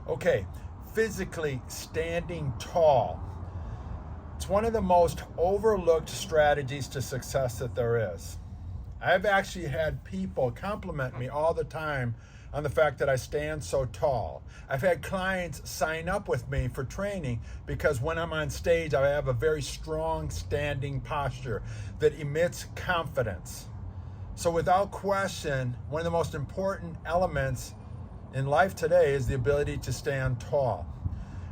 Okay, physically standing tall. It's one of the most overlooked strategies to success that there is. I've actually had people compliment me all the time on the fact that I stand so tall. I've had clients sign up with me for training because when I'm on stage, I have a very strong standing posture that emits confidence. So without question, one of the most important elements in life today is the ability to stand tall.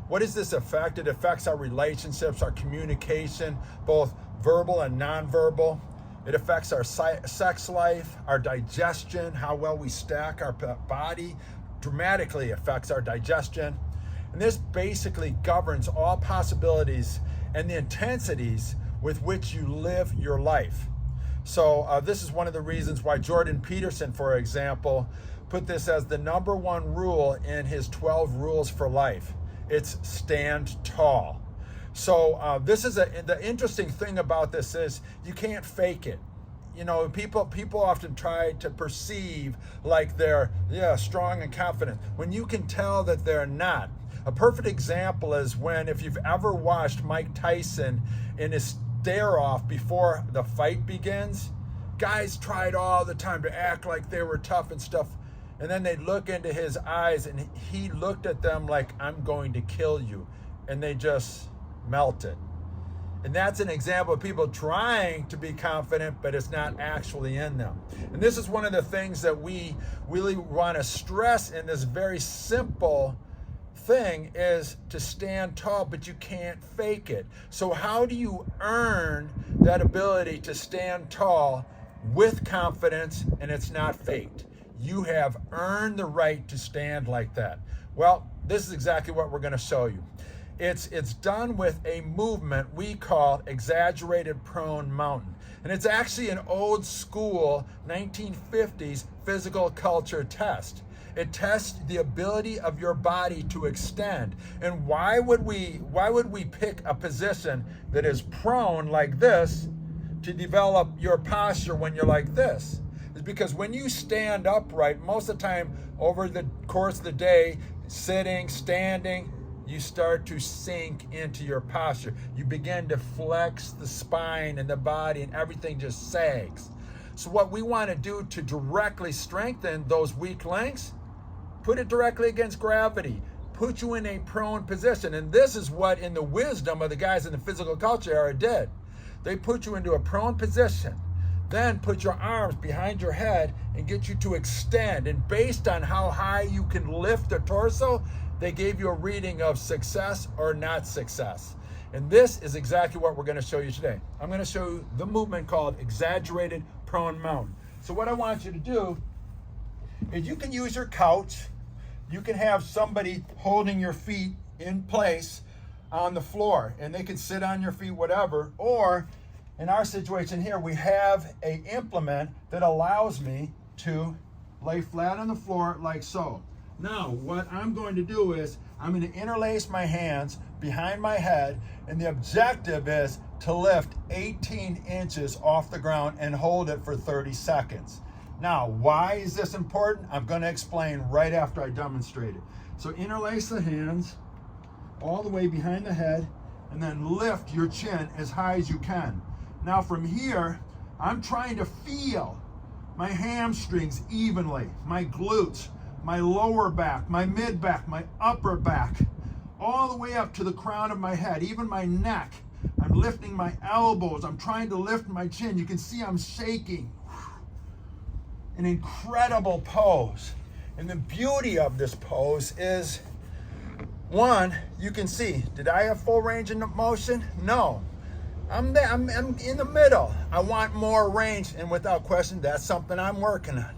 What does this affect? It affects our relationships, our communication, both verbal and nonverbal. It affects our sex life, our digestion, how well we stack our body, dramatically affects our digestion. And this basically governs all possibilities and the intensities with which you live your life. So this is one of the reasons why Jordan Peterson, for example, put this as the number one rule in his 12 rules for life. It's stand tall. So this is the interesting thing about this is you can't fake it. You know, people often try to perceive like they're strong and confident when you can tell that they're not. A perfect example is when, if you've ever watched Mike Tyson in his stare off before the fight begins, guys tried all the time to act like they were tough and stuff, and then they'd look into his eyes and he looked at them like, I'm going to kill you, and they just melted. And that's an example of people trying to be confident, but it's not actually in them. And this is one of the things that we really want to stress in this very simple thing is to stand tall, but you can't fake it. So how do you earn that ability to stand tall with confidence and it's not faked? You have earned the right to stand like that. Well, this is exactly what we're going to show you. It's done with a movement we call exaggerated prone mountain. And it's actually an old school 1950s physical culture test. It tests the ability of your body to extend. And why would we pick a position that is prone like this to develop your posture when you're like this? It's because when you stand upright, most of the time over the course of the day, sitting, standing, you start to sink into your posture. You begin to flex the spine and the body and everything just sags. So what we want to do to directly strengthen those weak links, put it directly against gravity, put you in a prone position. And this is what, in the wisdom of the guys in the physical culture era, did. They put you into a prone position, then put your arms behind your head and get you to extend. And based on how high you can lift the torso, they gave you a reading of success or not success. And this is exactly what we're going to show you today. I'm going to show you the movement called exaggerated prone mountain. So what I want you to do is you can use your couch. You can have somebody holding your feet in place on the floor, and they can sit on your feet, whatever. Or in our situation here, we have an implement that allows me to lay flat on the floor like so. Now, what I'm going to do is I'm going to interlace my hands behind my head, and the objective is to lift 18 inches off the ground and hold it for 30 seconds. Now, why is this important? I'm going to explain right after I demonstrate it. So interlace the hands all the way behind the head, and then lift your chin as high as you can. Now from here, I'm trying to feel my hamstrings evenly, my glutes, my lower back, my mid back, my upper back, all the way up to the crown of my head, even my neck. I'm lifting my elbows. I'm trying to lift my chin. You can see I'm shaking. An incredible pose. And the beauty of this pose is, one, you can see, did I have full range of motion? No. I'm in the middle. I want more range, and without question, that's something I'm working on.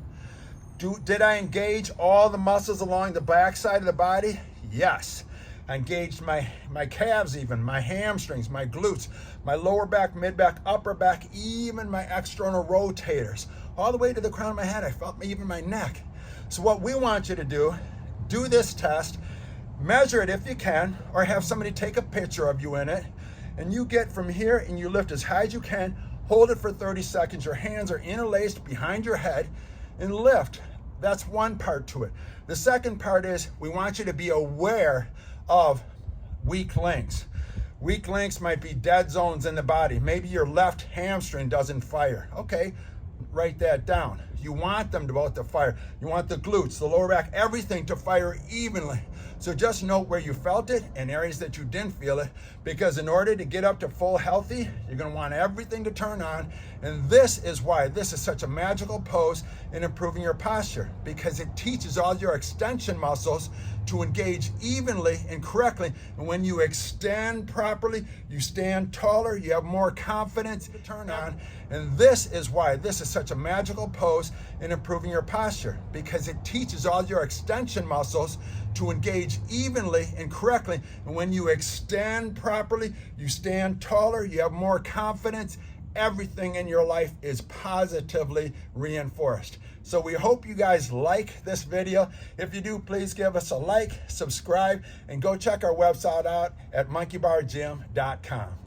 Did I engage all the muscles along the back side of the body? Yes. I engaged my calves even, my hamstrings, my glutes, my lower back, mid back, upper back, even my external rotators. All the way to the crown of my head, I felt even my neck. So what we want you to do this test, measure it if you can, or have somebody take a picture of you in it, and you get from here and you lift as high as you can, hold it for 30 seconds. Your hands are interlaced behind your head, and lift That's one part to it. The second part is we want you to be aware of weak links. Weak links might be dead zones in the body. Maybe your left hamstring doesn't fire. Okay, write that down. You want them to both to fire. You want the glutes, the lower back, everything to fire evenly. So just note where you felt it and areas that you didn't feel it, because in order to get up to full healthy, you're going to want everything to turn on. And this is why this is such a magical pose in improving your posture, because it teaches all your extension muscles to engage evenly and correctly. And when you extend properly, you stand taller, you have more confidence to turn on. And this is why this is such a magical pose in improving your posture, because it teaches all your extension muscles to engage evenly and correctly. And when you extend properly, you stand taller, you have more confidence. Everything in your life is positively reinforced. So we hope you guys like this video. If you do, please give us a like, subscribe, and go check our website out at monkeybargym.com.